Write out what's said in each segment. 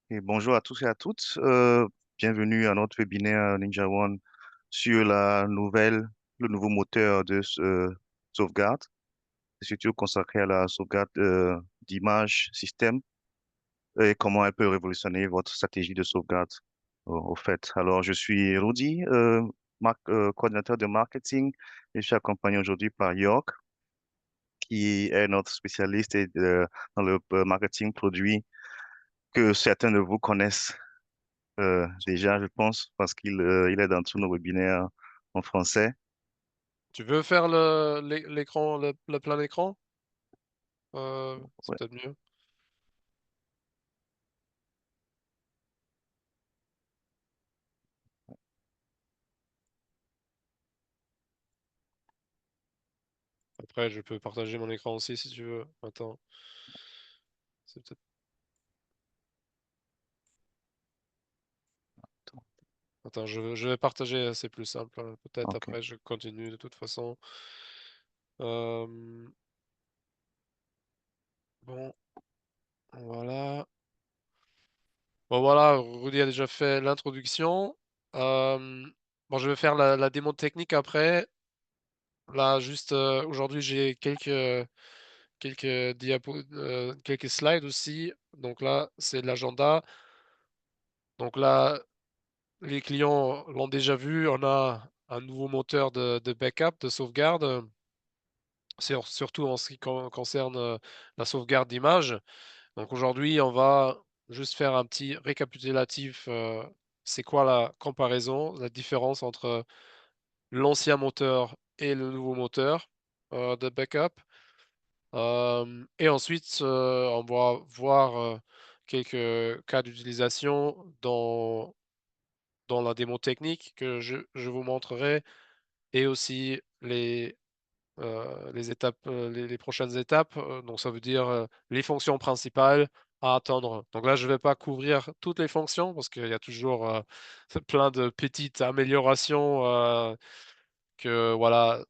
Et bonjour à tous et à toutes. Bienvenue à notre webinaire Ninja One sur le nouveau moteur de sauvegarde. C'est surtout consacré à la sauvegarde d'images système et comment elle peut révolutionner votre stratégie de sauvegarde au fait. Alors, je suis Rudy, coordinateur de marketing et je suis accompagné aujourd'hui par York, qui est notre spécialiste dans le marketing produit que certains de vous connaissent déjà, je pense, parce qu'il est dans tous nos webinaires en français. Tu veux faire l'écran, le plein écran? C'est Ouais, peut-être mieux. Après, je peux partager mon écran aussi si tu veux. Attends, c'est peut-être. Attends, je vais partager, c'est plus simple, hein. Peut-être ok, après, je continue de toute façon. Euh, bon, voilà. Bon, voilà, Rudy a déjà fait l'introduction. Euh, bon, je vais faire la démo technique après. Là, juste aujourd'hui, j'ai quelques slides aussi. Donc là, c'est l'agenda. Donc là, les clients l'ont déjà vu. On a un nouveau moteur de backup, de sauvegarde, surtout en ce qui concerne la sauvegarde d'image. Donc aujourd'hui, on va juste faire un petit récapitulatif. C'est quoi la comparaison, la différence entre l'ancien moteur et le nouveau moteur de backup. Et ensuite, on va voir quelques cas d'utilisation dans la démo technique que je vous montrerai et aussi les étapes, les prochaines étapes. Donc, ça veut dire les fonctions principales à attendre. Donc là, je ne vais pas couvrir toutes les fonctions parce qu'il y a toujours plein de petites améliorations que voilà,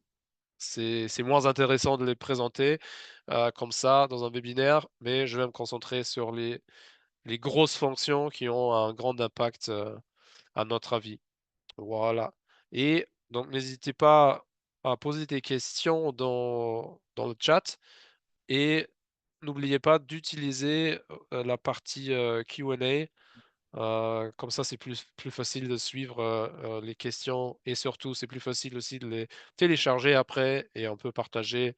c'est moins intéressant de les présenter comme ça dans un webinaire, mais je vais me concentrer sur les grosses fonctions qui ont un grand impact à notre avis. Voilà. Et donc, n'hésitez pas à poser des questions dans le chat et n'oubliez pas d'utiliser la partie Q&A. Comme ça, c'est plus facile de suivre les questions et surtout, c'est plus facile aussi de les télécharger après et on peut partager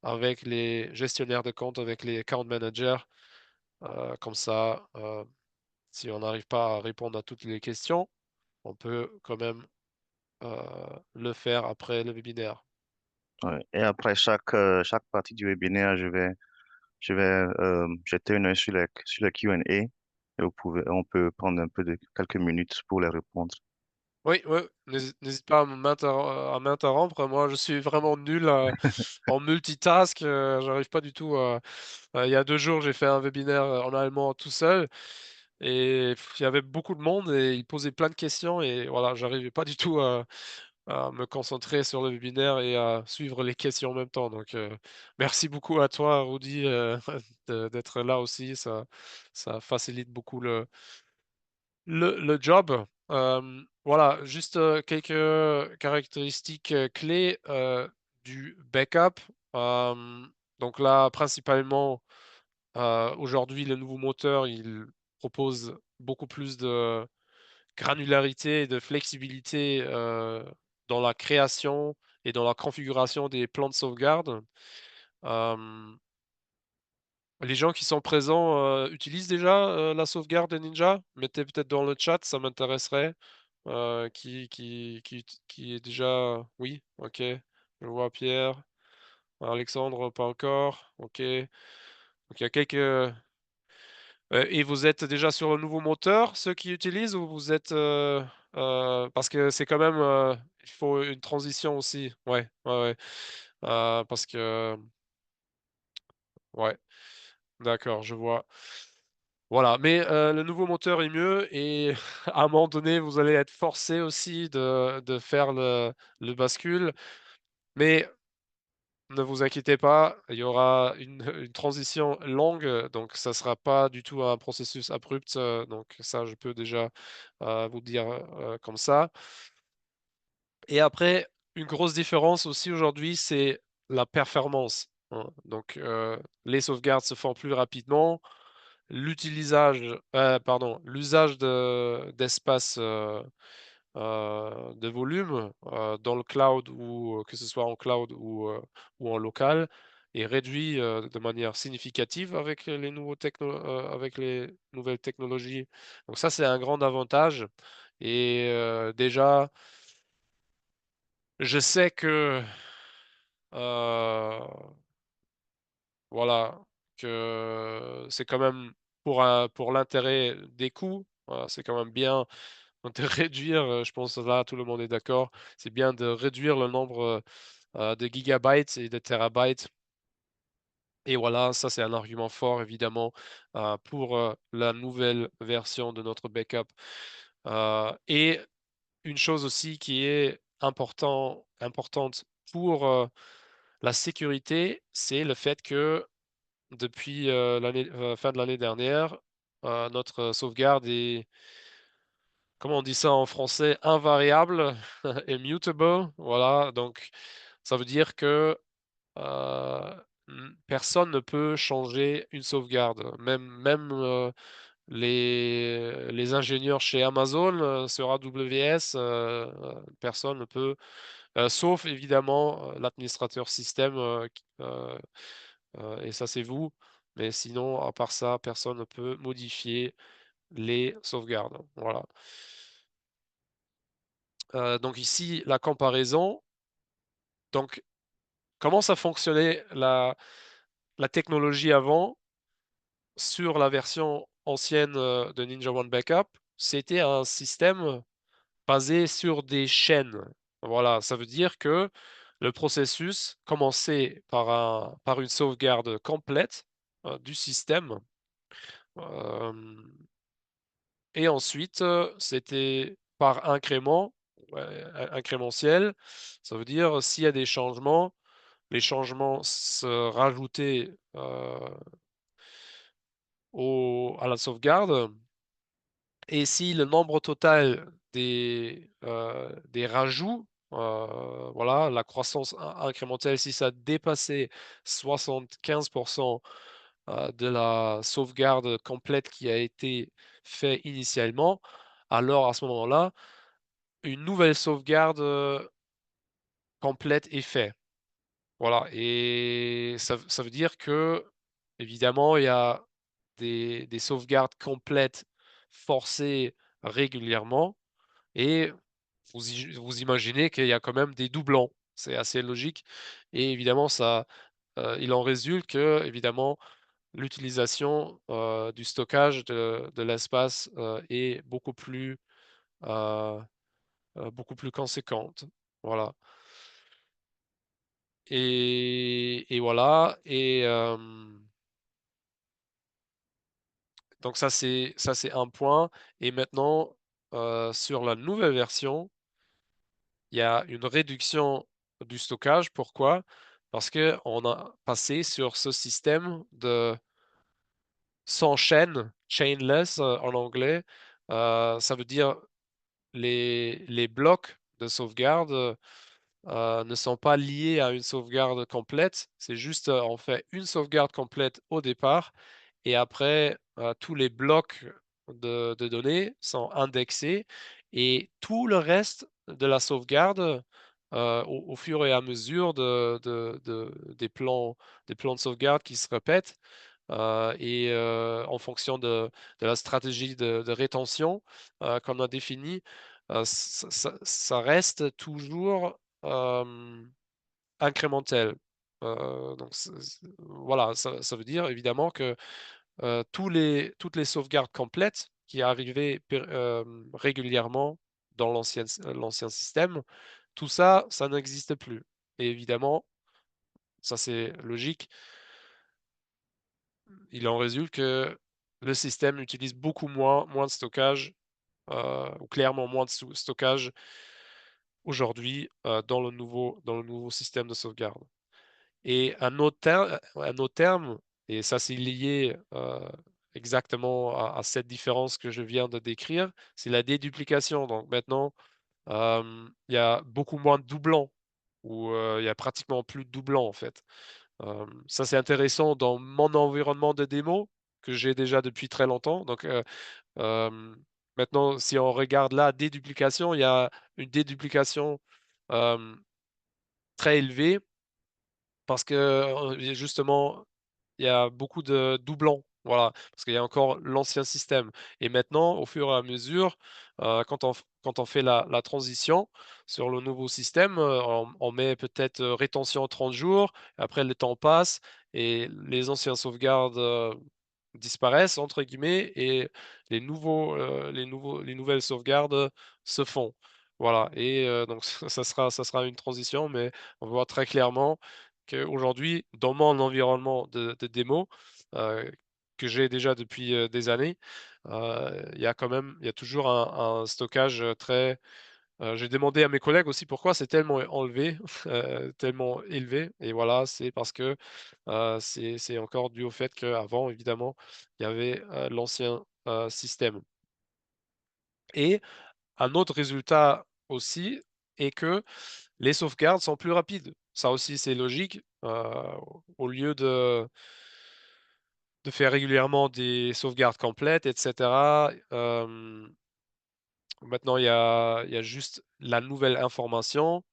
avec les gestionnaires de compte, avec les account managers. Comme ça, si on n'arrive pas à répondre à toutes les questions, on peut quand même le faire après le webinaire. ouais. Et après chaque partie du webinaire, je vais jeter un œil sur les Q&A et on peut prendre quelques minutes pour les répondre. Oui, oui, n'hésite pas à m'interrompre. Moi, je suis vraiment nul en multitask. J'arrive pas du tout. Il y a 2 jours, j'ai fait un webinaire en allemand tout seul et il y avait beaucoup de monde et ils posaient plein de questions et voilà, j'arrivais pas du tout à me concentrer sur le webinaire et à suivre les questions en même temps. Donc, merci beaucoup à toi, Rudy, d'être là aussi. Ça facilite beaucoup le job. Voilà, juste quelques caractéristiques clés du backup. Euh, donc là, principalement, aujourd'hui, le nouveau moteur, il propose beaucoup plus de granularité et de flexibilité dans la création et dans la configuration des plans de sauvegarde. Euh, les gens qui sont présents utilisent déjà la sauvegarde de Ninja? Mettez peut-être dans le chat, ça m'intéresserait. Qui est déjà... Oui, ok. Je vois Pierre. Alexandre, pas encore. Ok. Donc il y a quelques... et vous êtes déjà sur le nouveau moteur, ceux qui utilisent, ou vous êtes... parce que c'est quand même... il faut une transition aussi. Ouais, ouais, ouais. Parce que... Ouais, d'accord, je vois. Voilà, mais le nouveau moteur est mieux et à un moment donné, vous allez être forcé aussi de faire le bascule. Mais ne vous inquiétez pas, il y aura une transition longue, donc ça sera pas du tout un processus abrupt, donc ça, je peux déjà, vous dire, comme ça. Et après, une grosse différence aussi aujourd'hui, c'est la performance, hein. Donc, les sauvegardes se font plus rapidement. L'usage d'espace, de volume dans le cloud ou que ce soit en cloud ou en local est réduit de manière significative avec avec les nouvelles technologies. Donc ça, c'est un grand avantage. Et déjà, je sais que euh, voilà, que c'est quand même pour l'intérêt des coûts, c'est quand même bien de réduire, je pense là tout le monde est d'accord, c'est bien de réduire le nombre de gigabytes et de terabytes. Et voilà, ça c'est un argument fort évidemment pour la nouvelle version de notre backup. Et une chose aussi qui est importante pour la sécurité, c'est le fait que depuis fin de l'année dernière, notre sauvegarde est, comment on dit ça en français, invariable, immutable. Voilà, donc ça veut dire que personne ne peut changer une sauvegarde. Même les ingénieurs chez Amazon sur AWS, personne ne peut, sauf évidemment l'administrateur système, et ça c'est vous. Mais sinon, à part ça, personne ne peut modifier les sauvegardes. Voilà. Donc ici, la comparaison. Donc, comment ça fonctionnait la technologie avant sur la version ancienne de NinjaOne Backup? C'était un système basé sur des chaînes. Voilà, ça veut dire que le processus commençait par une sauvegarde complète du système. euh, et ensuite, c'était par incrément, ouais, incrémentiel. Ça veut dire s'il y a des changements, les changements se rajoutaient à la sauvegarde. Et si le nombre total des rajouts, voilà, la croissance incrémentelle, si ça dépassait 75% de la sauvegarde complète qui a été fait initialement, alors à ce moment-là, une nouvelle sauvegarde complète est faite. Voilà, et ça veut dire que, évidemment, il y a des sauvegardes complètes forcées régulièrement, et vous imaginez qu'il y a quand même des doublons. C'est assez logique, et évidemment, il en résulte que, évidemment, l'utilisation du stockage de l'espace est euh, beaucoup plus conséquente. Voilà. Et voilà. Et donc ça c'est un point. Et maintenant, sur la nouvelle version, il y a une réduction du stockage. Pourquoi? Parce que on a passé sur ce système de sans chaîne, chainless en anglais. Ça veut dire les blocs de sauvegarde ne sont pas liés à une sauvegarde complète. C'est juste, on fait une sauvegarde complète au départ et après, tous les blocs de données sont indexés et tout le reste de la sauvegarde, au fur et à mesure des plans de sauvegarde qui se répètent, et en fonction de la stratégie de rétention qu'on a définie, ça reste toujours incrémentel. Donc, voilà, ça veut dire évidemment que toutes les sauvegardes complètes qui arrivaient régulièrement dans l'ancien système, tout ça, ça n'existe plus. Et évidemment, ça c'est logique, il en résulte que le système utilise beaucoup moins de stockage, ou clairement moins de stockage aujourd'hui dans le nouveau système de sauvegarde. Et un autre terme, et ça c'est lié exactement à cette différence que je viens de décrire, c'est la déduplication. Donc maintenant, il y a beaucoup moins de doublons, ou il y a pratiquement plus de doublons en fait. Ça c'est intéressant dans mon environnement de démo que j'ai déjà depuis très longtemps. Donc maintenant, si on regarde la déduplication, il y a une déduplication euh, très élevée parce que justement, il y a beaucoup de doublons, voilà, parce qu'il y a encore l'ancien système. Et maintenant, au fur et à mesure, quand on fait la transition sur le nouveau système, on met peut-être rétention 30 jours, après le temps passe et les anciens sauvegardes disparaissent, entre guillemets, et les nouvelles sauvegardes se font. Voilà, et donc ça sera une transition, mais on voit très clairement qu'aujourd'hui, dans mon environnement de démo, heu, que j'ai déjà depuis, des années, il y a toujours un stockage, très j'ai demandé à mes collègues aussi pourquoi c'est tellement enlevé, tellement élevé, et voilà, c'est parce que, c'est encore dû au fait qu'avant évidemment, il y avait, l'ancien, système. Et un autre résultat aussi est que les sauvegardes sont plus rapides. Ça aussi, c'est logique. Au lieu de faire régulièrement des sauvegardes complètes, et cetera, maintenant il y a juste la nouvelle information,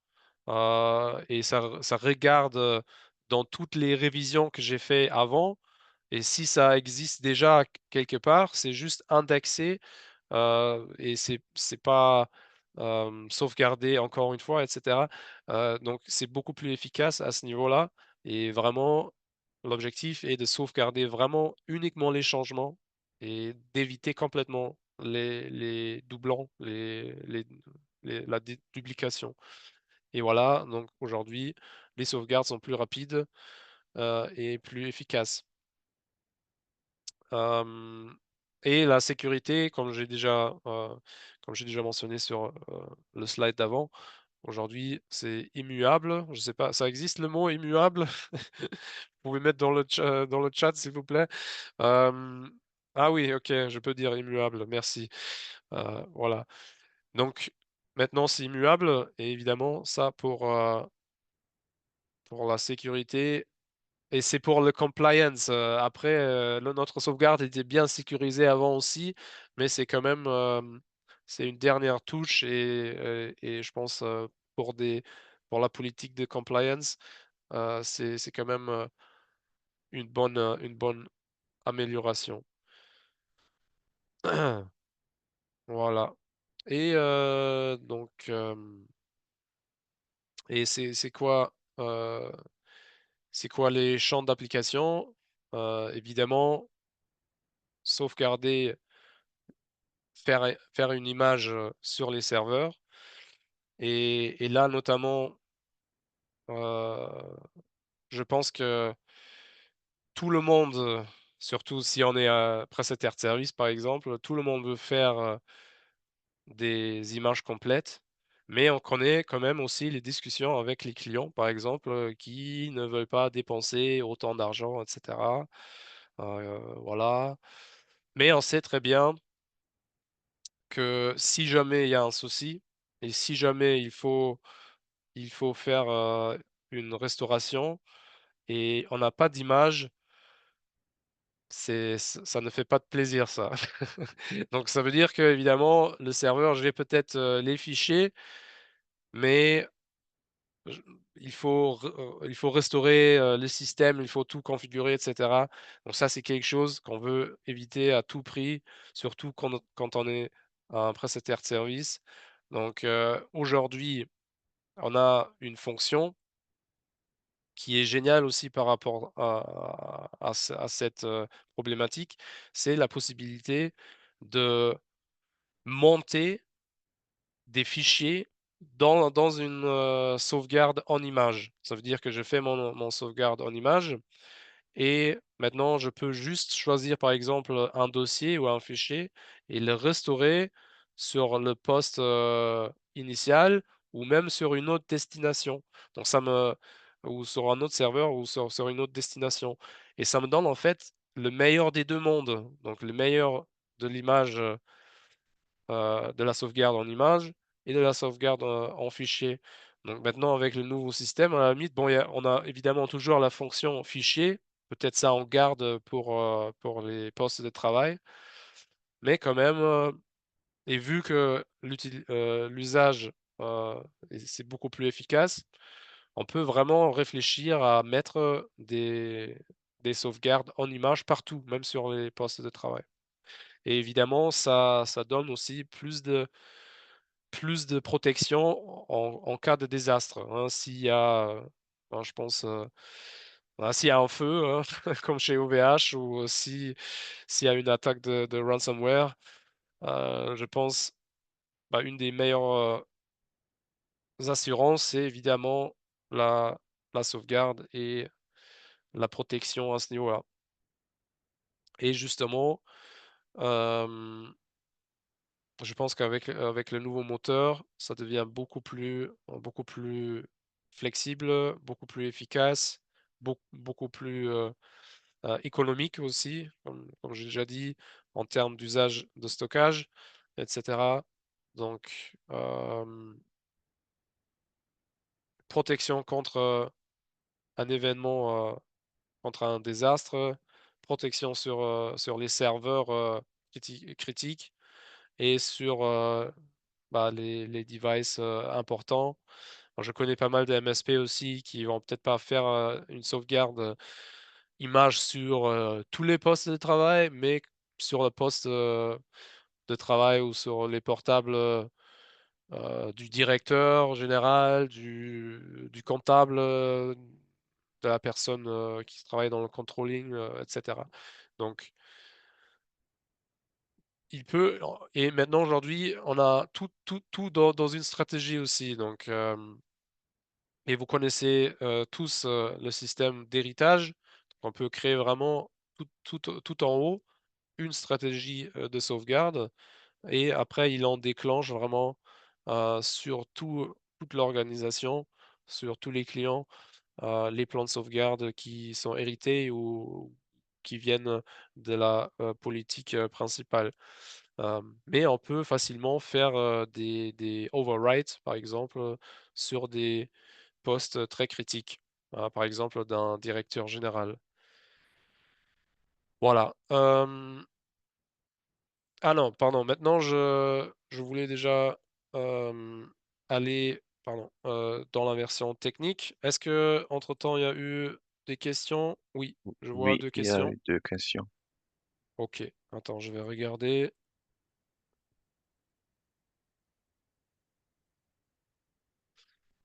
et ça regarde, dans toutes les révisions que j'ai fait avant, et si ça existe déjà quelque part, c'est juste indexé. Et c'est pas, sauvegardé encore une fois, et cetera. Donc c'est beaucoup plus efficace à ce niveau-là, et vraiment l'objectif est de sauvegarder vraiment uniquement les changements et d'éviter complètement les doublons, la duplication. Et voilà, donc aujourd'hui, les sauvegardes sont plus rapides, et plus efficaces. Hem Et la sécurité, comme j'ai déjà mentionné sur, le slide d'avant, aujourd'hui, c'est immuable. Je sais pas, ça existe le mot immuable? Vous pouvez mettre dans le chat, s'il vous plaît? Hem, ah oui, OK, je peux dire immuable, merci. Voilà. Donc maintenant, c'est immuable, et évidemment, ça pour la sécurité. Et c'est pour le compliance. Après, notre sauvegarde était bien sécurisée avant aussi, mais c'est quand même, c'est une dernière touche, et je pense, pour la politique de compliance, c'est quand même, une bonne amélioration. Voilà. Et donc, et c'est quoi les champs d'application? Évidemment, sauvegarder, faire une image, sur les serveurs, et là notamment, heu, je pense que tout le monde, surtout si on est, prestataire de service par exemple, tout le monde veut faire, des images complètes, mais on connaît quand même aussi les discussions avec les clients par exemple, qui ne veulent pas dépenser autant d'argent, et cetera. Voilà. Mais on sait très bien que si jamais il y a un souci, et si jamais il faut faire, une restauration et on n'a pas d'image, ça ne fait pas de plaisir ça. Donc ça veut dire qu'évidemment le serveur, j'ai peut-être, les fichiers, mais je il faut restaurer, le système, il faut tout configurer, et cetera. Donc ça, c'est quelque chose qu'on veut éviter à tout prix, surtout quand on est un prestataire de service. Donc aujourd'hui, on a une fonction qui est génial aussi par rapport à cette, problématique, c'est la possibilité de monter des fichiers dans une, sauvegarde en image. Ça veut dire que je fais mon sauvegarde en image, et maintenant je peux juste choisir par exemple, un dossier ou un fichier et le restaurer sur le poste, initial, ou même sur une autre destination. Donc ou sur un autre serveur ou sur une autre destination. Et ça me donne en fait le meilleur des 2 mondes. Donc le meilleur de l'image, de la sauvegarde en image et de la sauvegarde, en fichier. Donc maintenant avec le nouveau système, à la limite, bon, on a évidemment toujours la fonction fichier, peut-être ça on garde pour les postes de travail, mais quand même, et vu que l'usage, c'est beaucoup plus efficace, on peut vraiment réfléchir à mettre, des sauvegardes en image partout, même sur les postes de travail. Et évidemment, ça donne aussi plus de protection en cas de désastre, hein. S'il y a, ben, je pense, bah, s'il y a un feu, hein, comme chez OVH ou s'il y a une attaque de ransomware, je pense, bah, une des meilleures, assurances, c'est évidemment la la sauvegarde et la protection à ce niveau-là. Et justement, hem je pense qu'avec le nouveau moteur, ça devient beaucoup plus flexible, beaucoup plus efficace, beaucoup plus, économique aussi, comme j'ai déjà dit, en termes d'usage de stockage et cetera. Donc, protection contre, un événement, contre un désastre, protection sur les serveurs, critiques et sur, bah, les devices, importants. Moi, je connais pas mal de MSP aussi qui vont peut-être pas faire, une sauvegarde, image sur, tous les postes de travail, mais sur le poste, de travail ou sur les portables, du directeur général, du comptable, de la personne, qui travaille dans le controlling, et cetera. Donc il peut et maintenant aujourd'hui, on a tout dans une stratégie aussi donc et vous connaissez, tous, le système d'héritage. On peut créer vraiment tout en haut une stratégie, de sauvegarde et après il en déclenche vraiment, sur toute l'organisation, sur tous les clients, les plans de sauvegarde qui sont hérités ou qui viennent de la, politique, principale. Mais on peut facilement faire, des overwrites, par exemple, sur des postes très critiques, par exemple d'un directeur général. Voilà, ah non, pardon, maintenant je voulais déjà, aller, pardon, dans la version technique. Est-ce que entre temps il y a eu des questions? Oui, je vois Oui, 2 il y a questions. eu deux questions. OK, attends, je vais regarder.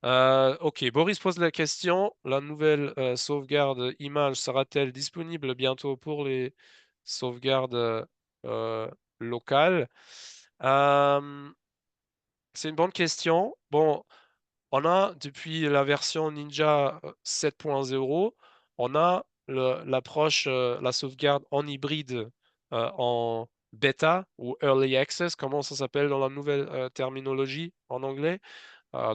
OK, Boris pose la question: «La nouvelle, sauvegarde image sera-t-elle disponible bientôt pour les sauvegardes, heu, locales?» Hem, c'est une bonne question. Bon, on a depuis la version Ninja, 7.0, on a l'approche, la sauvegarde en hybride, en bêta ou early access, comment ça s'appelle dans la nouvelle, terminologie en anglais?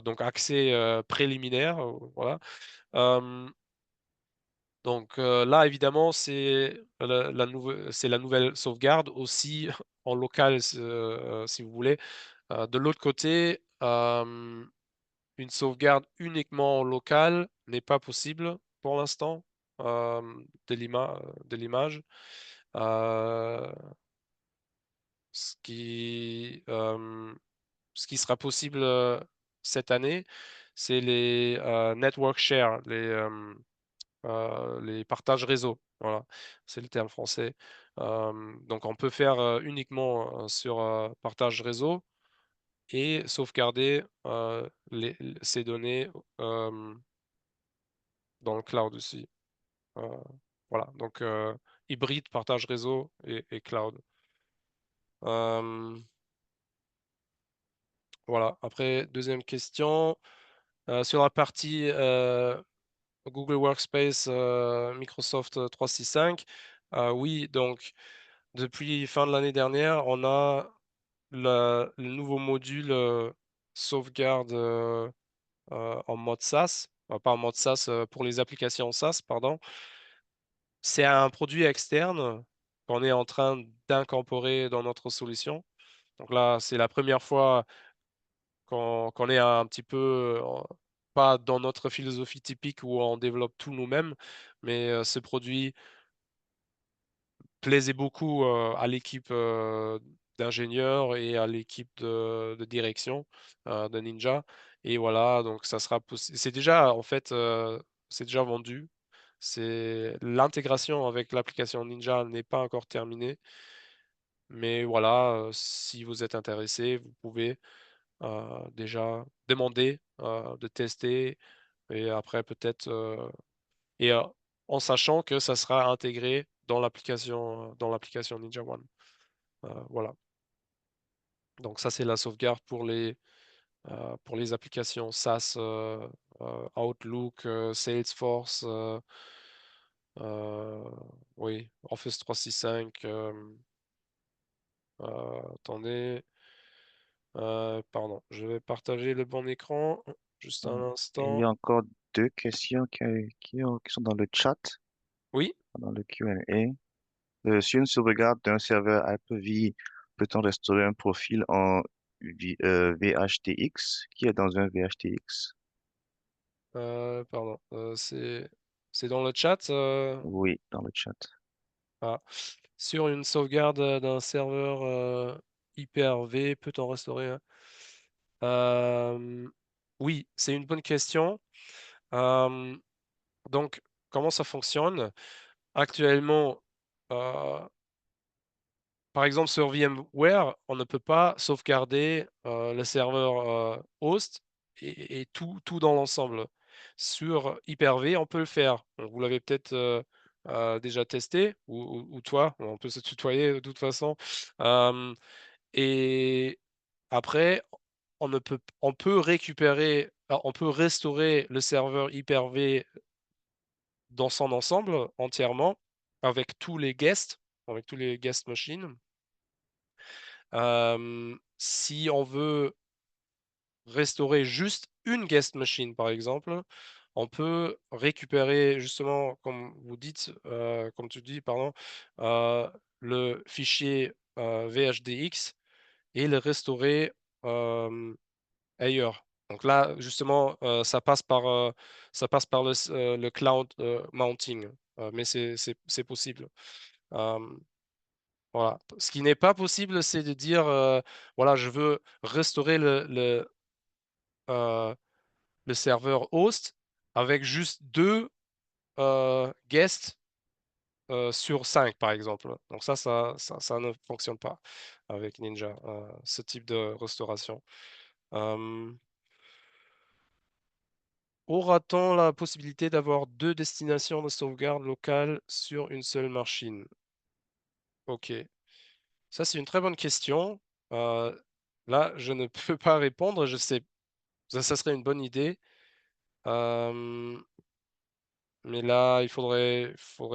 Donc accès, préliminaire, voilà. Hem, donc là évidemment c'est la nouvelle sauvegarde aussi en local si vous voulez. De l'autre côté, une sauvegarde uniquement en local n'est pas possible pour l'instant, de l'image. Heu, ce qui sera possible, cette année, c'est les, network share, les partages réseau, voilà, c'est le terme français. Donc on peut faire, uniquement, sur, partage réseau et sauvegarder, ces données, dans le cloud aussi. Heu, voilà, donc hybride, partage réseau et cloud. Hem, voilà, après deuxième question, sur la partie, Google Workspace, Microsoft, 365, oui, donc depuis fin de l'année dernière, on a le nouveau module, sauvegarde, en mode SaaS. pas en mode SaaS, pour les applications SaaS, pardon. C'est un produit externe qu'on est en train d'incorporer dans notre solution. Donc là, c'est la première fois qu'on est un petit peu, pas dans notre philosophie typique où on développe tout nous-mêmes, mais ce produit plaisait beaucoup, à l'équipe, d'ingénieurs et à l'équipe de direction, de Ninja et voilà, donc ça sera c'est déjà en fait, c'est déjà vendu. C'est l'intégration avec l'application Ninja n'est pas encore terminée, mais voilà, si vous êtes intéressé, vous pouvez, déjà demander, de tester et après peut-être, et en sachant que ça sera intégré dans l'application Ninja One. Voilà. Donc ça, c'est la sauvegarde pour les applications SaaS, Outlook, Salesforce, euh, oui, Office 365. Attendez, pardon, je vais partager le bon écran. Juste Ouais. un Et il y instant. a encore deux questions qui sont dans le chat, Oui, dans le Q&A. Sur une sauvegarde d'un serveur Hyper-V, peut-on restaurer un profil en VHTX qui est dans un VHTX? pardon, c'est dans le chat. Oui, dans le chat. Ah. Sur une sauvegarde d'un serveur Hyper-V, peut-on restaurer un? Euh, oui, c'est une bonne question. Euh, donc, comment ça fonctionne? Actuellement, euh, par exemple, sur VMware, on ne peut pas sauvegarder le serveur host et tout dans l'ensemble. Sur Hyper-V, on peut le faire. Donc, vous l'avez peut-être déjà testé, ou toi, on peut se tutoyer de toute façon. Euh, et après, on peut récupérer, on peut restaurer le serveur Hyper-V dans son ensemble entièrement avec tous les guest machines. Si on veut restaurer juste une guest machine, par exemple, on peut récupérer justement, comme vous dites, comme tu dis, pardon, euh, le fichier VHDX et le restaurer euh, ailleurs. Donc là, justement, ça passe par le cloud mounting, mais c'est possible. Euh, voilà. Ce qui n'est pas possible, c'est de dire, voilà, je veux restaurer euh, le serveur host avec juste deux guests sur 5, par exemple. Donc ça ne fonctionne pas avec Ninja, ce type de restauration. Euh, Aura-t-on la possibilité d'avoir deux destinations de sauvegarde locale sur une seule machine? Ok, ça c'est une très bonne question. Euh, Là, je ne peux pas répondre. Je sais, ça serait une bonne idée. Euh, mais là, faudrait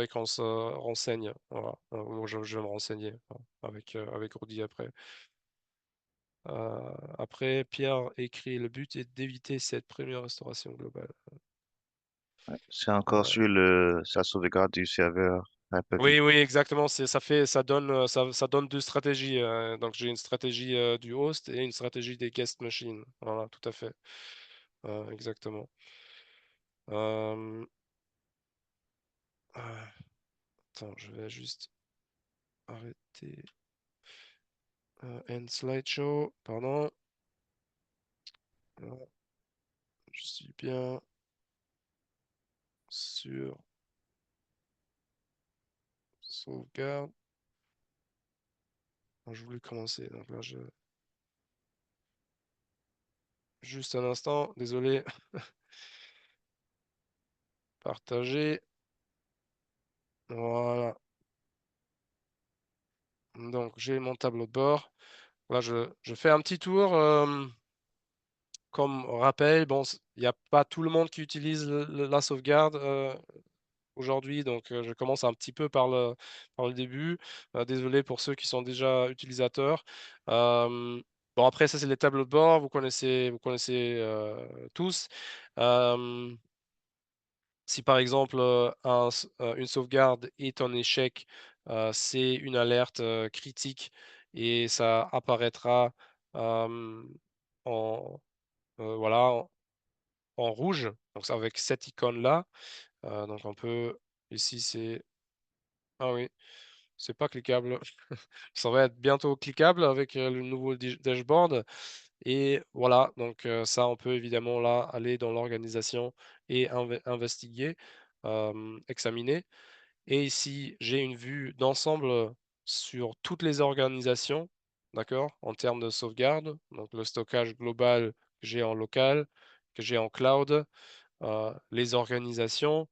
qu'on se renseigne. Voilà. Moi, je vais me renseigner avec Rudy après. Après, Pierre écrit, le but est d'éviter cette première restauration globale. Ouais. C'est encore Euh, sur sa sauvegarde du serveur Hyper-V. Oui, oui, exactement. Ça donne deux stratégies. Donc, j'ai une stratégie du host et une stratégie des guest machines. Voilà, tout à fait. Exactement. Euh, ah, Attends, je vais juste arrêter. End slideshow, pardon. Voilà, je suis bien sur sauvegarde. Je voulais commencer. Donc là, juste un instant. Désolé. Partager. Voilà. Donc, j'ai mon tableau de bord. Là, je fais un petit tour. Comme rappel, bon, il n'y a pas tout le monde qui utilise la sauvegarde aujourd'hui, donc je commence un petit peu par le début. Désolé pour ceux qui sont déjà utilisateurs. Euh, bon, après, ça, c'est les tableaux de bord, vous connaissez tous. Euh, Si par exemple, une sauvegarde est en échec, c'est une alerte, critique et ça apparaîtra, hem, en, voilà, en rouge, donc c'est avec cette icône-là. Donc on peut ici c'est ah oui, c'est pas cliquable. Ça va être bientôt cliquable avec, le nouveau dashboard et voilà, donc ça on peut évidemment là aller dans l'organisation et investiguer, examiner. Et ici, j'ai une vue d'ensemble sur toutes les organisations, d'accord, en termes de sauvegarde. Donc le stockage global que j'ai en local, que j'ai en cloud, les organisations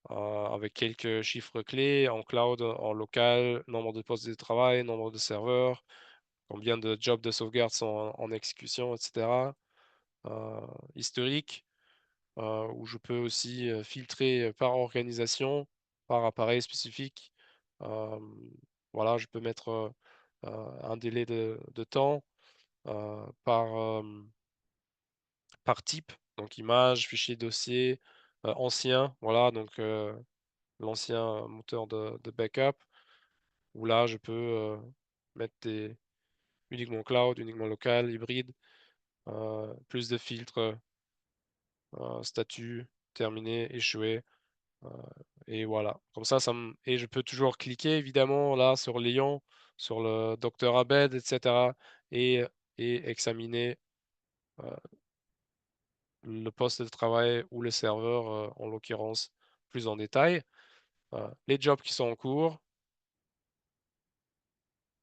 avec quelques chiffres clés en cloud, en local, nombre de postes de travail, nombre de serveurs, combien de jobs de sauvegarde sont en exécution, etc. Euh, historique où je peux aussi filtrer par organisation, par appareil spécifique. Hem, voilà, je peux mettre, un délai de temps, par, par type, donc image, fichier, dossier, ancien, voilà, donc l'ancien moteur de backup, où là, je peux, mettre des uniquement cloud, uniquement local, hybride, plus de filtres, statut, terminé, échoué. Heu et voilà, comme ça me et je peux toujours cliquer évidemment là sur Lyon, sur le docteur Abed et cetera et et examiner, heu, le poste de travail ou le serveur, en l'occurrence plus en détail. Les jobs qui sont en cours,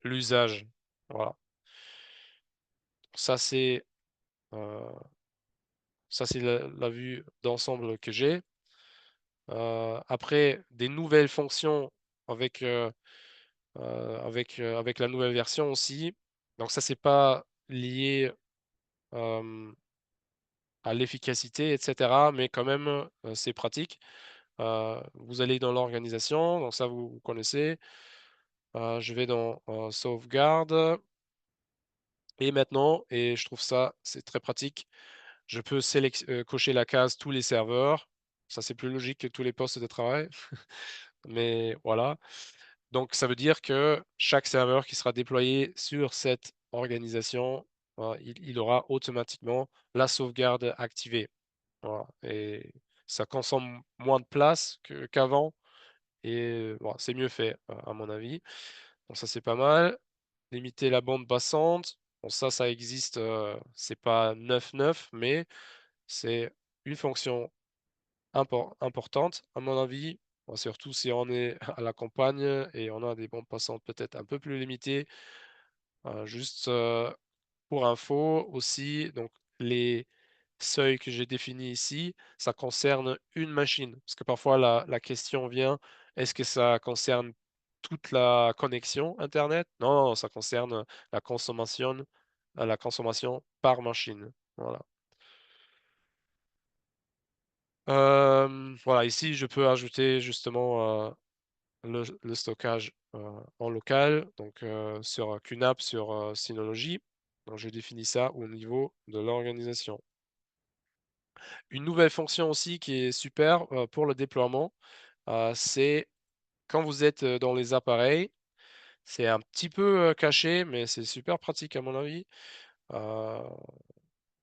l'usage, voilà. Ça c'est, heu, ça c'est la vue d'ensemble que j'ai. Après des nouvelles fonctions avec, avec la nouvelle version aussi. Donc ça, c'est pas lié, hem, à l'efficacité et cetera, mais quand même, c'est pratique. Vous allez dans l'organisation, donc ça, vous connaissez. Je vais dans, sauvegarde et maintenant et je trouve ça, c'est très pratique, je peux cocher la case tous les serveurs. Ça, c'est plus logique que tous les postes de travail, mais voilà. Donc ça veut dire que chaque serveur qui sera déployé sur cette organisation, il aura automatiquement la sauvegarde activée. Voilà et ça consomme moins de place qu'avant et bon, c'est mieux fait, à mon avis. Donc ça, c'est pas mal. Limiter la bande passante, bon ça existe, c'est pas neuf mais c'est une fonction importante à mon avis, surtout si on est à la campagne et on a des bandes passantes peut-être un peu plus limitées. Juste, pour info aussi, donc les seuils que j'ai définis ici, ça concerne une machine. Parce que parfois la question vient, est-ce que ça concerne toute la connexion internet? Non, non, ça concerne la consommation par machine. Voilà. Voilà, ici, je peux ajouter justement, le stockage, en local, donc sur QNAP, sur, Synology. Donc je définis ça au niveau de l'organisation. Une nouvelle fonction aussi qui est super, pour le déploiement, c'est quand vous êtes, dans les appareils, c'est un petit peu, caché, mais c'est super pratique à mon avis. Heu,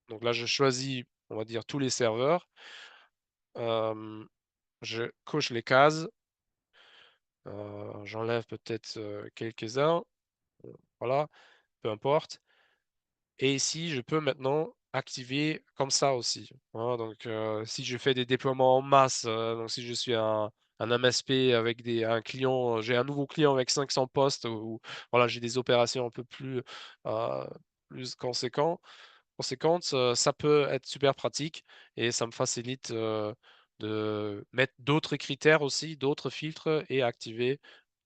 donc là, je choisis, on va dire tous les serveurs. Je coche les cases, j'enlève peut-être, quelques-uns, voilà, peu importe. Et ici, je peux maintenant activer comme ça aussi, hein. Donc, si je fais des déploiements en masse, donc si je suis un MSP avec un client, j'ai un nouveau client avec 500 postes ou voilà, j'ai des opérations un peu heu, plus conséquentes, ça peut être super pratique et ça me facilite, de mettre d'autres critères aussi, d'autres filtres et activer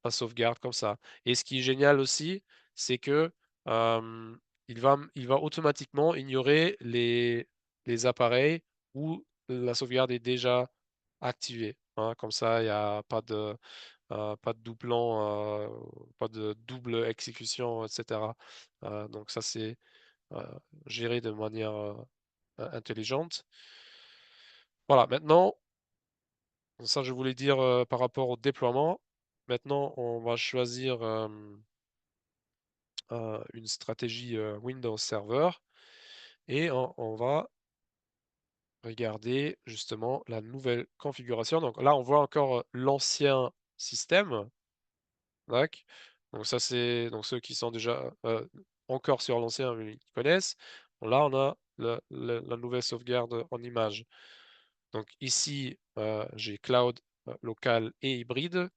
la sauvegarde comme ça. Et ce qui est génial aussi, c'est que, hem, il va automatiquement ignorer les appareils où la sauvegarde est déjà activée, hein. Comme ça, il y a pas de doublon, pas de double exécution et cetera. Donc ça, c'est heu, géré de manière, intelligente. Voilà, maintenant, Ça, je voulais dire par rapport au déploiement. Maintenant, on va choisir une stratégie Windows Server et on va regarder justement la nouvelle configuration. Donc là, on voit encore l'ancien système. Tac. Donc ça, c'est donc ceux qui sont déjà encore sur l'ancien, ils connaissent. Bon, là, on a la nouvelle sauvegarde en image. Donc ici, j'ai cloud, local et hybride.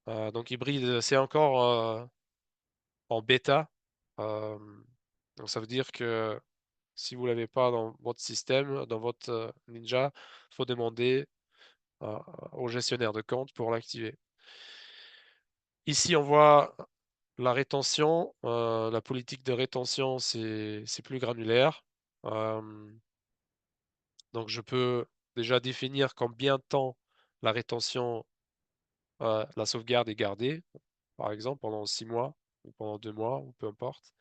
Donc hybride, c'est encore en bêta. Euh, donc ça veut dire que si vous l'avez pas dans votre système, dans votre Ninja, il faut demander euh, au gestionnaire de compte pour l'activer. Ici, on voit la rétention. La politique de rétention, c'est plus granulaire. Euh, donc je peux déjà définir combien de temps la rétention, la sauvegarde est gardée, par exemple pendant 6 mois ou pendant 2 mois, ou peu importe.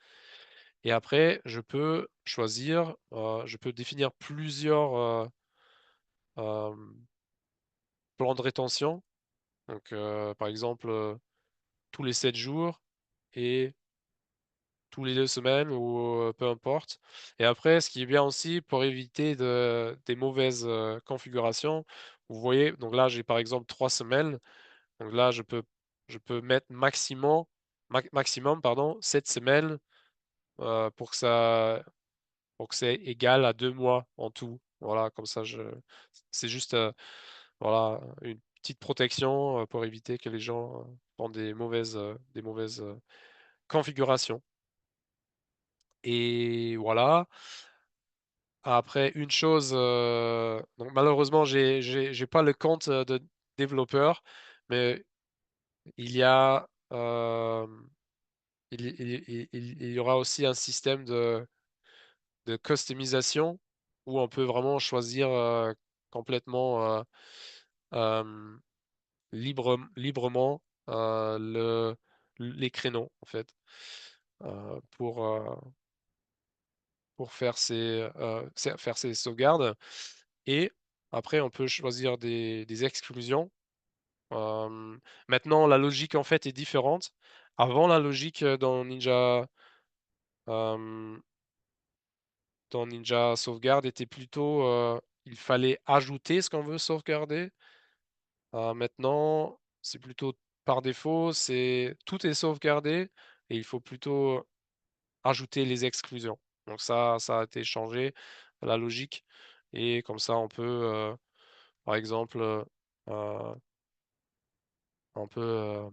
Et après, je peux choisir, je peux définir plusieurs euh, plans de rétention. Donc, par exemple, tous les 7 jours et tous les 2 semaines ou peu importe. Et après, ce qui est bien aussi pour éviter des mauvaises configurations, vous voyez, donc là, j'ai par exemple 3 semaines. Donc là, je peux mettre maximum, pardon, 7 semaines pour que c'est égal à 2 mois en tout. Voilà, comme ça, c'est juste voilà, une petite protection pour éviter que les gens font des mauvaises configurations. Et voilà. Après, une chose, donc malheureusement, j'ai pas le compte de développeur, mais il y a, il y aura aussi un système de customisation où on peut vraiment choisir complètement euh, librement les créneaux, en fait, euh, pour, euh, pour faire ces sauvegardes. Et après, on peut choisir des exclusions. Euh, Maintenant, la logique, en fait, est différente. Avant, la logique euh, dans Ninja Sauvegarde était plutôt, il fallait ajouter ce qu'on veut sauvegarder. Maintenant, c'est plutôt par défaut, tout est sauvegardé et il faut plutôt ajouter les exclusions. Donc ça a été changé, la logique. Et comme ça, par exemple, euh, on peut,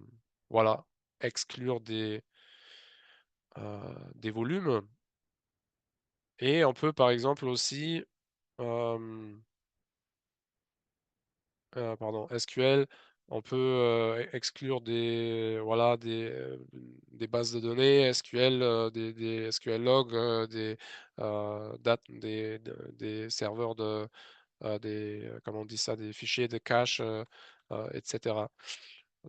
voilà, exclure des volumes. Et on peut, par exemple, aussi, euh, pardon, SQL, on peut exclure voilà, des bases de données SQL, des SQL logs, des serveurs comment on dit ça, des fichiers de cache, etc.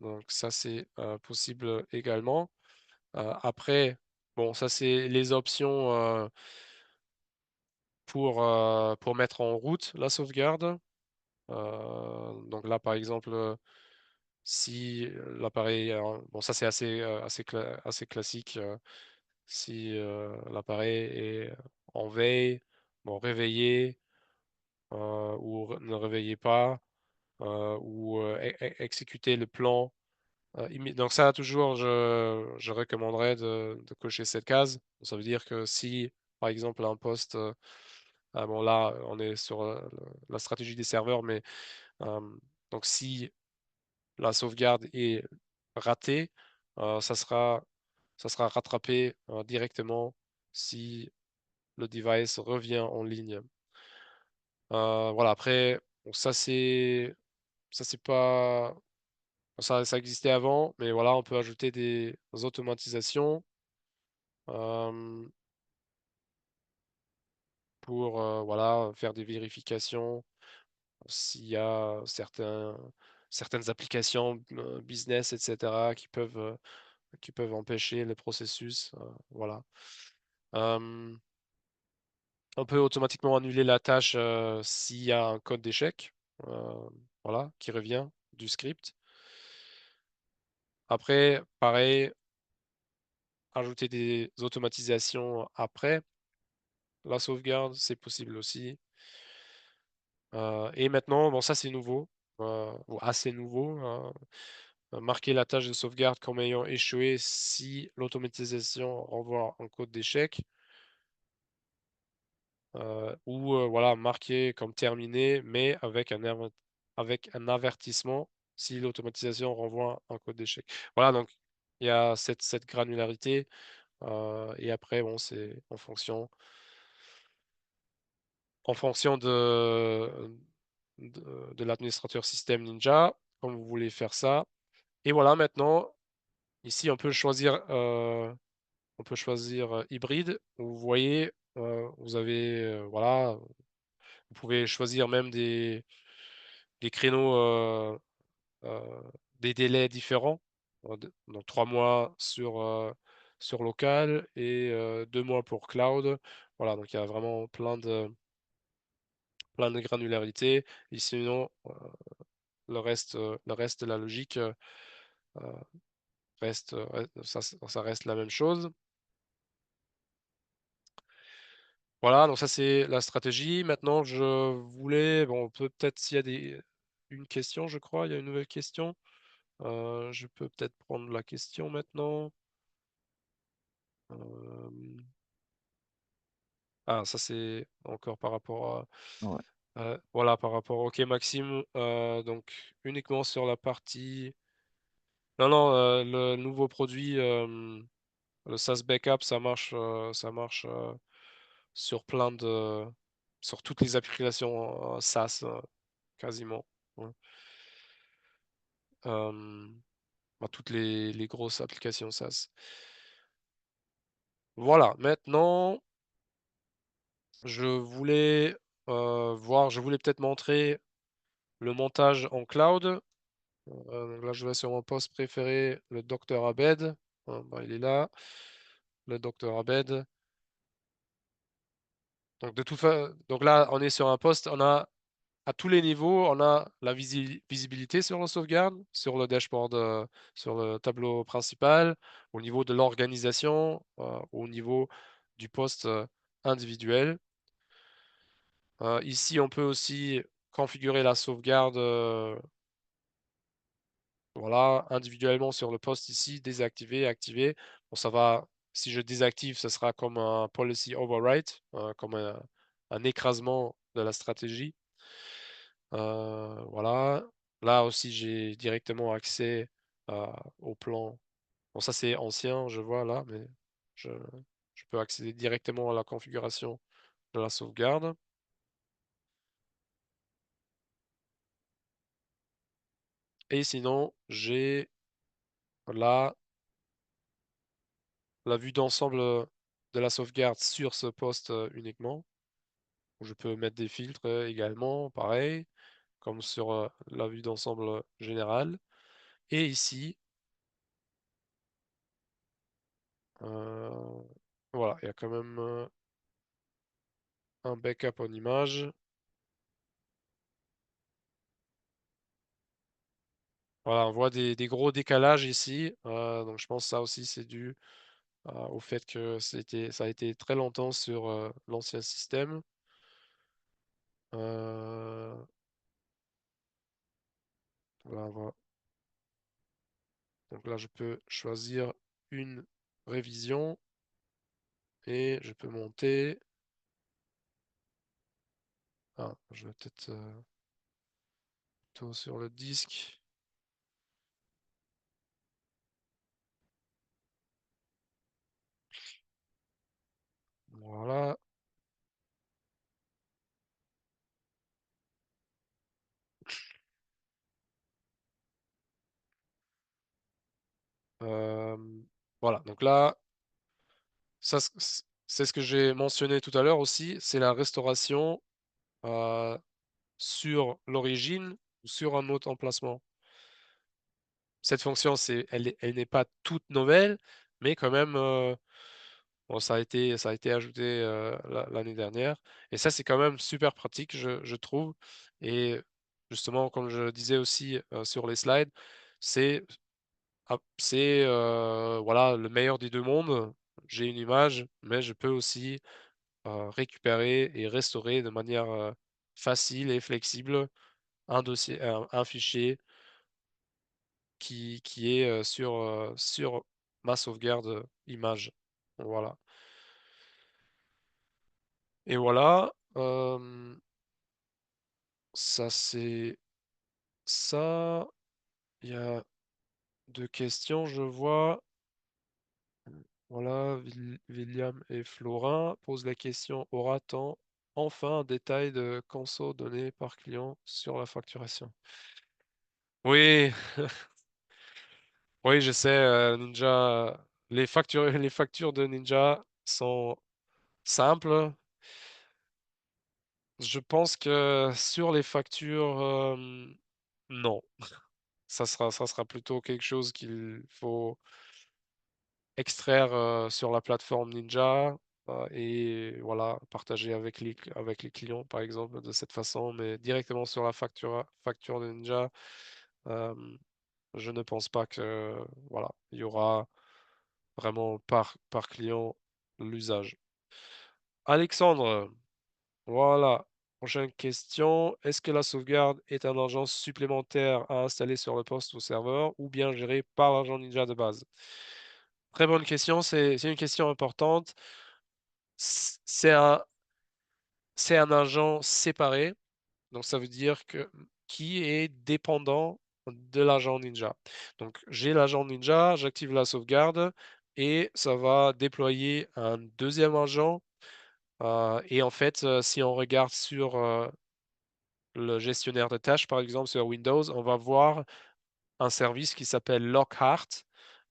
Donc ça, c'est possible également. Après, bon, ça, c'est les options pour mettre en route la sauvegarde. Donc là, par exemple, si l'appareil, bon, ça c'est assez classique, si l'appareil est en veille, bon, réveillé ne réveillez pas, ou exécuter le plan. Donc ça, toujours, je recommanderais de cocher cette case. Ça veut dire que si, par exemple, un poste, bon là, on est sur la stratégie des serveurs, mais euh, donc si la sauvegarde est ratée, ça sera rattrapé directement si le device revient en ligne. Voilà, après, bon, ça c'est pas ça existait avant, mais voilà, on peut ajouter des automatisations euh, pour voilà, faire des vérifications s'il y a certaines applications business, etc., qui peuvent empêcher le processus. Voilà. Euh, on peut automatiquement annuler la tâche s'il y a un code d'échec. Euh, voilà, qui revient du script. Après, pareil, ajouter des automatisations après la sauvegarde, c'est possible aussi. Et maintenant, bon, ça c'est nouveau, ou assez nouveau. Marquer la tâche de sauvegarde comme ayant échoué si l'automatisation renvoie un code d'échec. Ou voilà, marquer comme terminé, mais avec un avertissement si l'automatisation renvoie un code d'échec. Voilà, donc il y a cette granularité. Et après, bon, c'est en fonction de l'administrateur système Ninja, comme vous voulez faire ça. Et voilà, maintenant, ici, on peut choisir hybride. Vous voyez, vous avez, voilà, vous pouvez choisir même des créneaux, des délais différents. Donc 3 mois sur local et 2 mois pour cloud. Voilà, donc il y a vraiment plein de granularité. Et sinon, le reste de la logique euh, ça reste la même chose. Voilà, donc ça c'est la stratégie. Maintenant, je voulais, bon, peut-être s'il y a une question, je crois, il y a une nouvelle question. Je peux peut-être prendre la question maintenant. Euh, Ah, ça c'est encore par rapport Ouais, voilà, par rapport. Ok, Maxime. Donc uniquement sur la partie. Non, non, le nouveau produit, le SaaS Backup, ça marche sur sur toutes les applications SaaS, quasiment. Ouais. Euh, Toutes les grosses applications SaaS. Voilà, maintenant, je voulais peut-être montrer le montage en cloud. Donc là, je vais sur mon poste préféré, le docteur Abed. Bah, il est là, le docteur Abed. Donc, donc là, on est sur un poste, on a à tous les niveaux, on a la visibilité sur la sauvegarde, sur le dashboard, sur le tableau principal, au niveau de l'organisation, au niveau du poste individuel. Ici, on peut aussi configurer la sauvegarde, voilà, individuellement sur le poste ici, désactiver, activer. Bon, ça va, si je désactive, ce sera comme un policy overwrite, comme un écrasement de la stratégie. Voilà. Là aussi, j'ai directement accès au plan. Bon, ça c'est ancien, je vois là, mais je, je peux accéder directement à la configuration de la sauvegarde. Et sinon, j'ai là la vue d'ensemble de la sauvegarde sur ce poste uniquement. Où je peux mettre des filtres également, pareil, comme sur la vue d'ensemble générale. Et ici, euh, voilà, il y a quand même un backup en image. Voilà, on voit des gros décalages ici. Donc je pense que ça aussi c'est dû au fait que ça a été très longtemps sur l'ancien système. Euh, voilà, voilà. Donc là, je peux choisir une révision et je peux monter. Ah, je vais peut-être plutôt sur le disque. Voilà. Euh, voilà. Donc là, c'est ce que j'ai mentionné tout à l'heure aussi. C'est la restauration euh, sur l'origine ou sur un autre emplacement. Cette fonction, elle n'est pas toute nouvelle, mais quand même, bon, ça a été ajouté l'année dernière. Et ça, c'est quand même super pratique, je trouve. Et Justement, comme je disais aussi sur les slides, c'est voilà, le meilleur des deux mondes. J'ai une image, mais je peux aussi récupérer et restaurer de manière facile et flexible un fichier qui est sur ma sauvegarde image. Voilà. Et voilà. Ça, c'est ça. Il y a deux questions, je vois. Voilà, William et Florin posent la question, aura-t-on enfin un détail de conso donné par client sur la facturation? Oui, oui, je sais, Ninja, les factures de Ninja sont simples. Je pense que sur les factures, non. Ça sera plutôt quelque chose qu'il faut extraire sur la plateforme Ninja et voilà, partager avec les clients, par exemple, de cette façon, mais directement sur la facture de Ninja, euh, je ne pense pas que voilà, il y aura vraiment par client l'usage. Alexandre, voilà. Prochaine question. Est-ce que la sauvegarde est un agent supplémentaire à installer sur le poste ou serveur ou bien géré par l'agent Ninja de base? Très bonne question, c'est une question importante. C'est c'est un agent séparé, donc ça veut dire que qui est dépendant de l'agent Ninja. Donc j'ai l'agent Ninja, j'active la sauvegarde et ça va déployer un deuxième agent. Et en fait, si on regarde sur le gestionnaire de tâches, par exemple sur Windows, on va voir un service qui s'appelle Lockhart.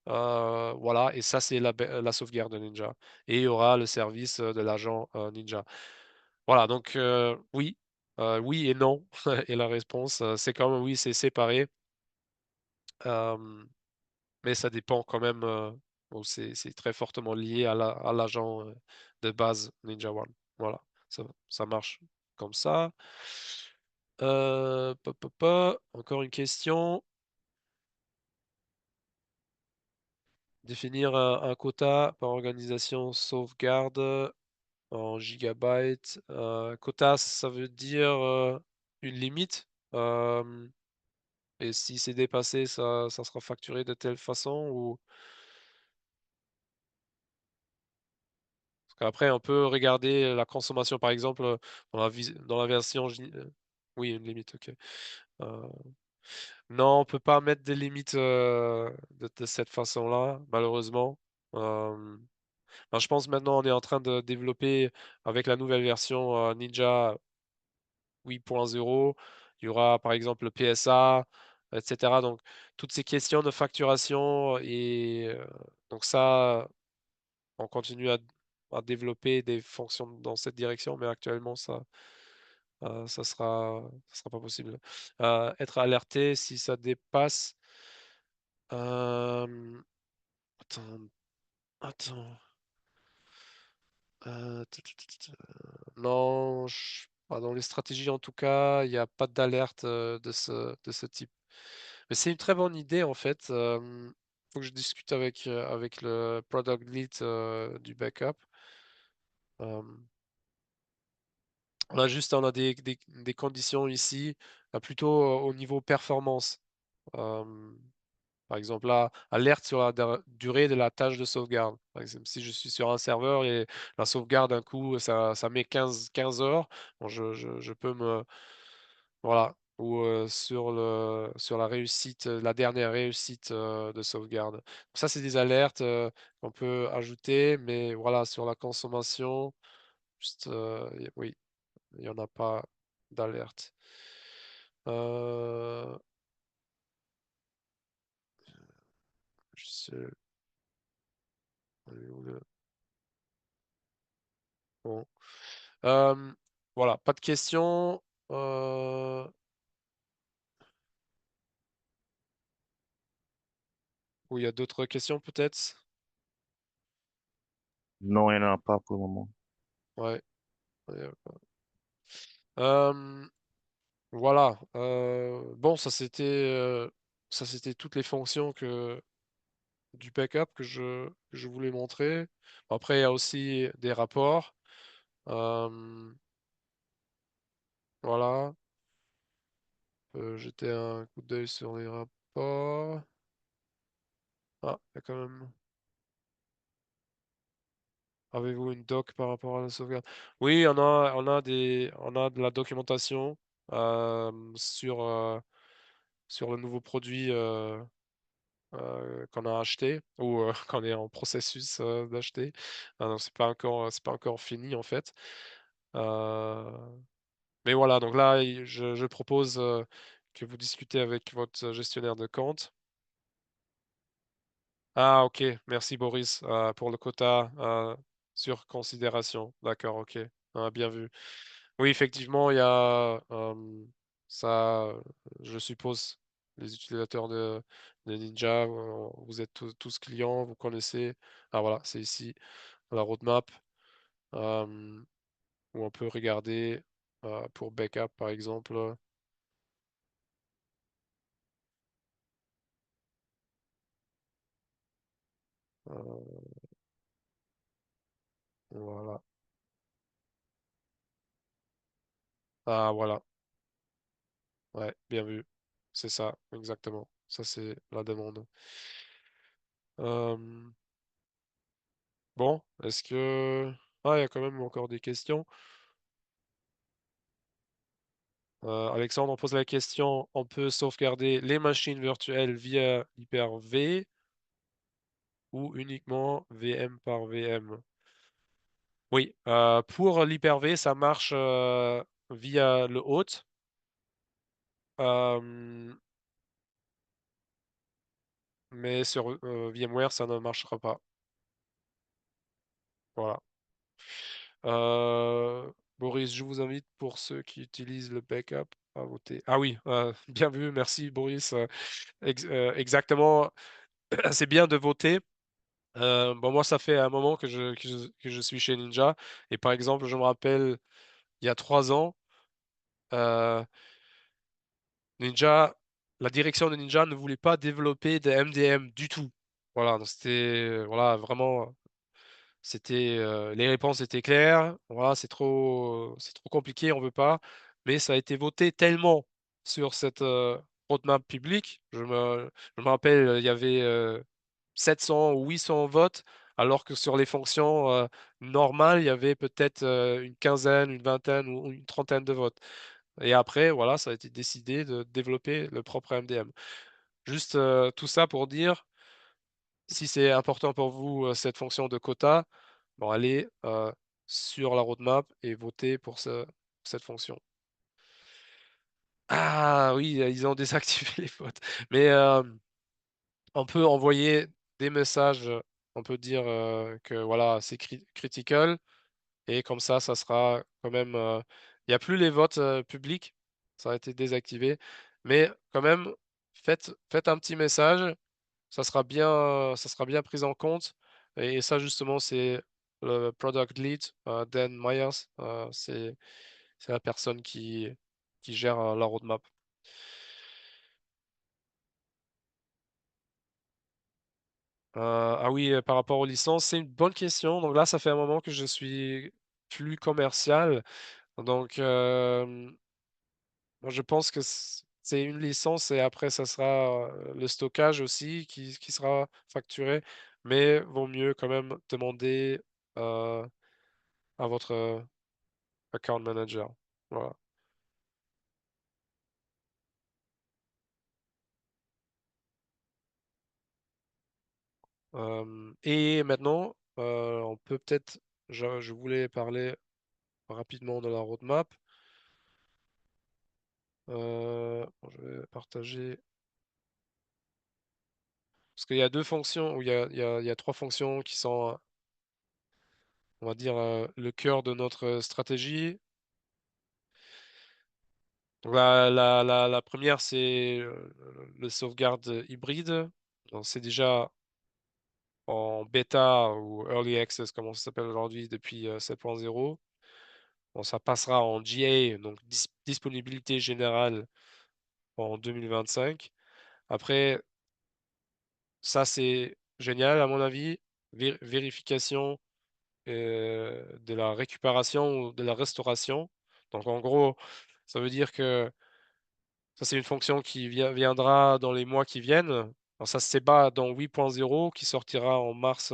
Voilà, et ça, c'est la sauvegarde de Ninja. Et il y aura le service de l'agent Ninja. Voilà, donc oui, oui et non. Et la réponse, c'est quand même oui, c'est séparé. Euh, mais ça dépend quand même, bon, c'est très fortement lié à l'agent de base Ninja One. Voilà, ça marche comme ça. Encore une question. Définir un quota par organisation sauvegarde en gigabytes. Quota, ça veut dire une limite. euh, et si c'est dépassé, ça sera facturé de telle façon ou parce qu'après on peut regarder la consommation par exemple dans la version oui une limite ok. Euh, non on peut pas mettre des limites de cette façon-là malheureusement. Euh, ben, je pense maintenant on est en train de développer avec la nouvelle version Ninja 8.0. Il y aura par exemple le PSA, etc. Donc toutes ces questions de facturation et donc ça, on continue à développer des fonctions dans cette direction, mais actuellement ça sera pas possible. Être alerté si ça dépasse. euh, attends, attends. Non, pas dans les stratégies en tout cas, il n'y a pas d'alerte de ce type. Mais c'est une très bonne idée en fait. Faut que je discute avec le product lead du backup. Euh, on a des conditions ici, plutôt au niveau performance. Euh, Par exemple, là, alerte sur la durée de la tâche de sauvegarde. Par exemple, si je suis sur un serveur et la sauvegarde, d'un coup, ça met 15 heures, bon, je peux me. Voilà. Ou sur la réussite, la dernière réussite de sauvegarde. Ça, c'est des alertes qu'on peut ajouter, mais voilà, sur la consommation, juste, oui, il n'y en a pas d'alerte. Euh, je sais- bon. Euh, voilà, pas de questions. Euh, Ou il y a d'autres questions peut-être? Non, il n'y en a pas pour le moment. Ouais. Ouais. Euh, Voilà. Bon, ça c'était toutes les fonctions du backup que je voulais montrer. Après, il y a aussi des rapports. Euh, voilà. Jeter un coup d'œil sur les rapports. Ah, il y a quand même. Avez-vous une doc par rapport à la sauvegarde? Oui, on a de la documentation sur, sur le nouveau produit qu'on a acheté ou qu'on est en processus d'acheter. Ah, donc c'est pas encore fini en fait. Euh, mais voilà, donc là, je propose que vous discutez avec votre gestionnaire de compte. Ah, ok, merci Boris pour le quota sur considération. D'accord, ok. Ah, bien vu. Oui, effectivement, il y a ça, je suppose, les utilisateurs de Ninja, vous êtes tous clients, vous connaissez. Ah voilà, c'est ici la roadmap euh, où on peut regarder pour backup par exemple. Euh, voilà. Ah voilà, ouais, bien vu. C'est ça, exactement. Ça, c'est la demande. Euh, bon, est-ce que... Ah, il y a quand même encore des questions. Alexandre pose la question, on peut sauvegarder les machines virtuelles via Hyper-V ou uniquement VM par VM? Oui, pour l'Hyper-V, ça marche via le hôte, euh, mais sur VMware, ça ne marchera pas. Voilà. Boris, je vous invite pour ceux qui utilisent le backup à voter. Ah oui, bien vu, merci Boris. Exactement, c'est bien de voter. Bon, moi, ça fait un moment que je suis chez Ninja. Et par exemple, je me rappelle, il y a 3 ans, euh, Ninja, la direction de Ninja ne voulait pas développer de MDM du tout. Voilà, donc c'était voilà, vraiment, c'était les réponses étaient claires. Voilà, c'est trop compliqué, on veut pas. Mais ça a été voté tellement sur cette roadmap publique. Je me rappelle, il y avait 700 ou 800 votes, alors que sur les fonctions normales, il y avait peut-être une quinzaine, une vingtaine ou une trentaine de votes. Et après, voilà, ça a été décidé de développer le propre MDM. Juste tout ça pour dire, si c'est important pour vous, cette fonction de quota, bon, allez sur la roadmap et votez pour cette fonction. Ah oui, ils ont désactivé les votes. Mais on peut envoyer des messages, on peut dire que voilà, c'est critical, et comme ça sera quand même. Il n'y a plus les votes publics, ça a été désactivé, mais quand même, faites un petit message, ça sera bien pris en compte, et ça justement, c'est le product lead, Dan Myers, c'est la personne qui gère la roadmap. Ah oui, par rapport aux licences, c'est une bonne question. Donc là, ça fait un moment que je suis plus commercial. Donc, moi, je pense que c'est une licence et après, ça sera le stockage aussi qui sera facturé. Mais vaut mieux quand même demander euh, à votre account manager. Voilà. Et maintenant, on peut peut-être, je voulais parler rapidement de la roadmap. Bon, je vais partager. Parce qu'il y a deux fonctions, ou il y a 3 fonctions qui sont, on va dire, le cœur de notre stratégie. Donc, la première, c'est le sauvegarde hybride. Donc, c'est déjà en bêta ou early access, comme on s'appelle aujourd'hui, depuis 7.0. Bon, ça passera en GA, donc disponibilité générale en 2025. Après, ça c'est génial à mon avis. Vérification de la récupération ou de la restauration. Donc en gros, ça veut dire que ça c'est une fonction qui viendra dans les mois qui viennent. Alors ça c'est pas dans 8.0 qui sortira en mars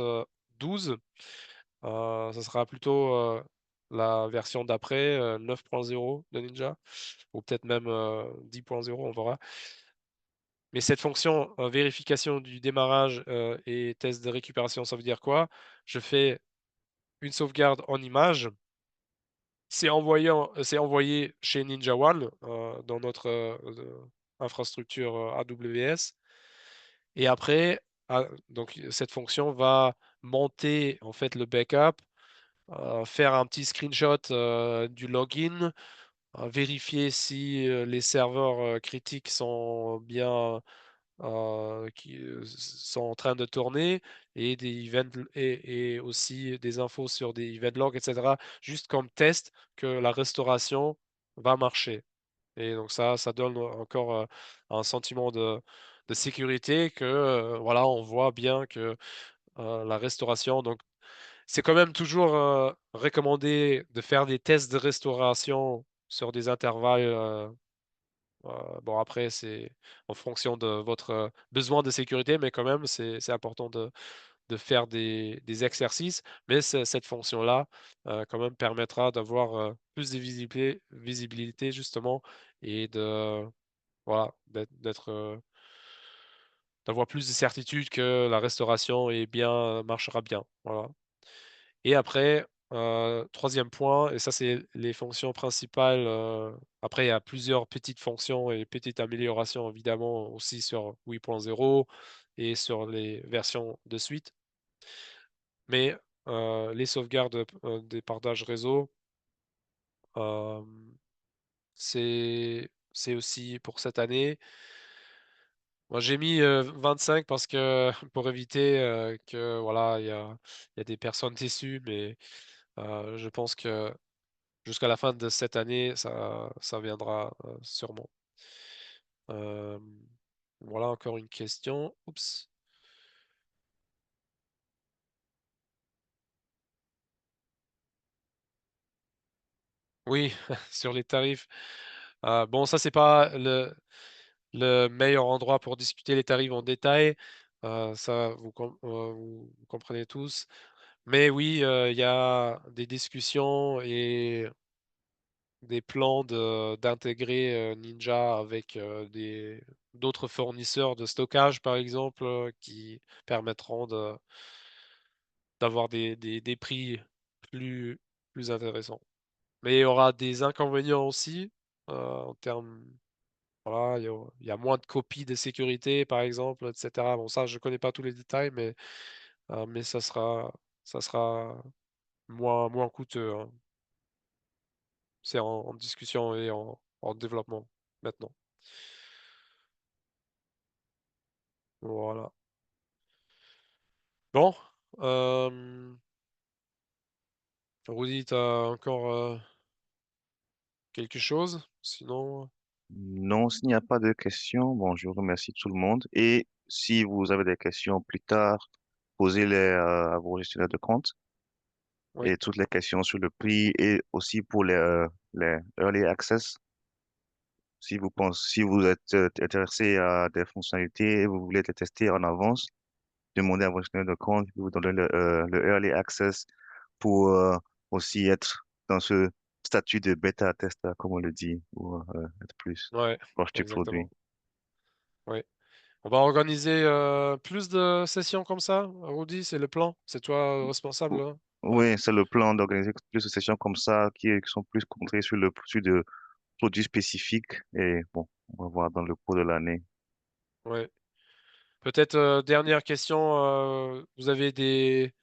12. Ça sera plutôt la version d'après 9.0 de Ninja ou peut-être même 10.0, on verra. Mais cette fonction vérification du démarrage et test de récupération, ça veut dire quoi? Je fais une sauvegarde en image. C'est envoyé chez Ninja One dans notre infrastructure AWS. Et après, donc cette fonction va monter en fait le backup, faire un petit screenshot du login, vérifier si les serveurs critiques sont bien sont en train de tourner et des et aussi des infos sur des event logs, etc. Juste comme test que la restauration va marcher. Et donc ça donne encore un sentiment de sécurité que voilà, on voit bien que la restauration. Donc c'est quand même toujours recommandé de faire des tests de restauration sur des intervalles. Bon, après, c'est en fonction de votre besoin de sécurité, mais quand même, c'est important de faire des exercices. Mais cette fonction-là, quand même, permettra d'avoir plus de visibilité, justement, et voilà, d'avoir plus de certitude que la restauration est bien, marchera bien. Voilà. Et après, troisième point, et ça c'est les fonctions principales. Après, il y a plusieurs petites fonctions et petites améliorations évidemment aussi sur 8.0 et sur les versions de suite. Mais les sauvegardes des partages réseau, euh, c'est aussi pour cette année. Moi, j'ai mis 25 parce que pour éviter que voilà, il y a des personnes déçues, mais je pense que jusqu'à la fin de cette année, ça viendra sûrement. Euh, voilà encore une question. Oups. Oui, sur les tarifs. Bon, ça, c'est pas le meilleur endroit pour discuter les tarifs en détail. Ça, vous comprenez tous. Mais oui, il y a des discussions et des plans d'intégrer Ninja avec d'autres fournisseurs de stockage, par exemple, qui permettront d'avoir des prix plus, plus intéressants. Mais il y aura des inconvénients aussi en termes, voilà, il y a moins de copies de sécurité, par exemple, etc. Bon, ça, je connais pas tous les détails, mais ça sera moins coûteux, hein. C'est en discussion et en développement maintenant. Voilà. Bon, euh, Rudy, t'as encore quelque chose? Sinon, Non, s'il n'y a pas de questions, bon, je remercie tout le monde. Et si vous avez des questions plus tard, posez-les à vos gestionnaires de compte oui, et toutes les questions sur le prix et aussi pour les early access. Si vous êtes intéressé à des fonctionnalités et vous voulez les tester en avance, demandez à votre gestionnaire de compte, il vous donner le early access pour aussi être dans ce statut de bêta tester, comme on le dit, ou être plus ouais, proche du produit. exactement. Oui. On va organiser plus de sessions comme ça, Rudy, c'est le plan. C'est toi responsable, Ou- hein. Ouais, Oui, c'est le plan d'organiser plus de sessions comme ça qui sont plus concentrées sur de produits spécifiques. Et bon, on va voir dans le cours de l'année. ouais. Peut-être dernière question, vous avez des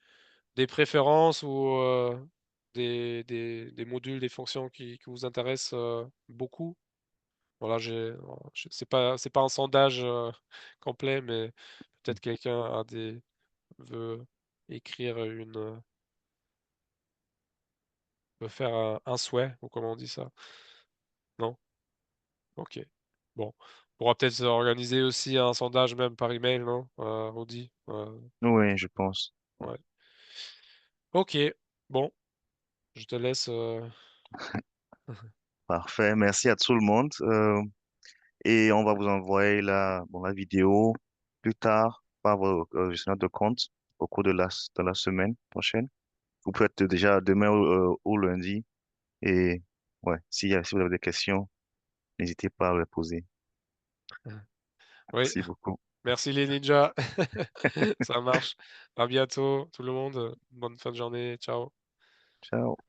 préférences ou des modules, des fonctions qui vous intéressent beaucoup? Voilà, c'est pas un sondage complet, mais peut-être quelqu'un veut écrire me faire un souhait, ou comment on dit ça? Non? Ok. Bon. On pourra peut-être organiser aussi un sondage même par email, non? Audi. Oui, je pense. Ouais. Ok. Bon, je te laisse. Parfait. Merci à tout le monde. Et on va vous envoyer la vidéo plus tard par votre gestionnaire de compte au cours de la semaine prochaine. Vous pouvez être déjà demain ou lundi. Et ouais, si vous avez des questions, n'hésitez pas à les poser. Oui, Merci beaucoup. merci les ninjas. Ça marche. À bientôt, tout le monde. Bonne fin de journée. Ciao. Ciao.